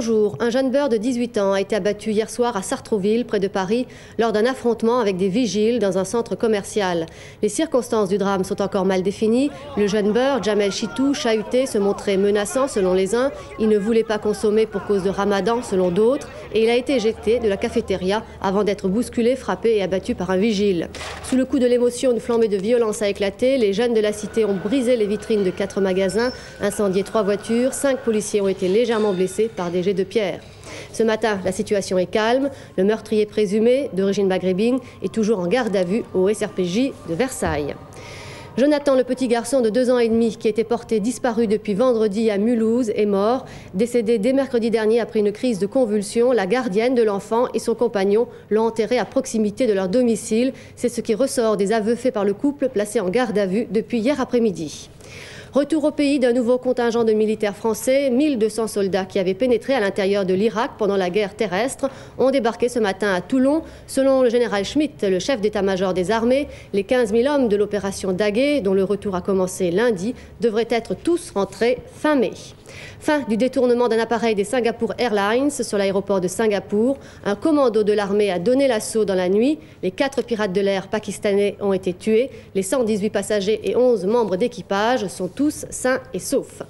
Bonjour, un jeune beurre de 18 ans a été abattu hier soir à Sartrouville, près de Paris, lors d'un affrontement avec des vigiles dans un centre commercial. Les circonstances du drame sont encore mal définies. Le jeune beurre, Jamel Chitou, chahuté, se montrait menaçant selon les uns. Il ne voulait pas consommer pour cause de Ramadan selon d'autres. Et il a été éjecté de la cafétéria avant d'être bousculé, frappé et abattu par un vigile. Sous le coup de l'émotion, une flambée de violence a éclaté. Les jeunes de la cité ont brisé les vitrines de 4 magasins, incendié 3 voitures. 5 policiers ont été légèrement blessés par des jets de pierre. Ce matin, la situation est calme. Le meurtrier présumé, d'origine maghrébine, est toujours en garde à vue au SRPJ de Versailles. Jonathan, le petit garçon de 2 ans et demi qui était porté disparu depuis vendredi à Mulhouse, est mort. Décédé dès mercredi dernier après une crise de convulsions, la gardienne de l'enfant et son compagnon l'ont enterré à proximité de leur domicile. C'est ce qui ressort des aveux faits par le couple placé en garde à vue depuis hier après-midi. Retour au pays d'un nouveau contingent de militaires français. 1200 soldats qui avaient pénétré à l'intérieur de l'Irak pendant la guerre terrestre ont débarqué ce matin à Toulon. Selon le général Schmitt, le chef d'état-major des armées, les 15 000 hommes de l'opération Daguet, dont le retour a commencé lundi, devraient être tous rentrés fin mai. Fin du détournement d'un appareil des Singapore Airlines sur l'aéroport de Singapour. Un commando de l'armée a donné l'assaut dans la nuit. Les 4 pirates de l'air pakistanais ont été tués. Les 118 passagers et 11 membres d'équipage sont tous sains et saufs.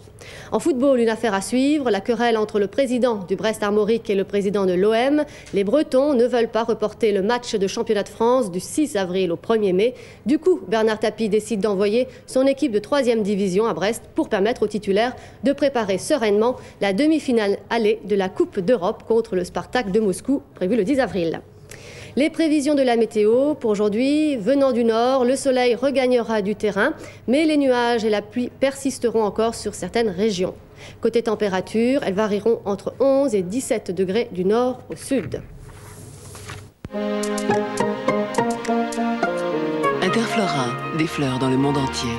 En football, une affaire à suivre, la querelle entre le président du Brest Armorique et le président de l'OM. Les Bretons ne veulent pas reporter le match de championnat de France du 6 avril au 1er mai. Du coup, Bernard Tapie décide d'envoyer son équipe de 3e division à Brest pour permettre aux titulaires de préparer sereinement la demi-finale aller de la Coupe d'Europe contre le Spartak de Moscou, prévue le 10 avril. Les prévisions de la météo pour aujourd'hui, venant du nord, le soleil regagnera du terrain, mais les nuages et la pluie persisteront encore sur certaines régions. Côté température, elles varieront entre 11 et 17 degrés du nord au sud. Interflora, des fleurs dans le monde entier.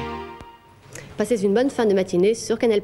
Passez une bonne fin de matinée sur Canal+.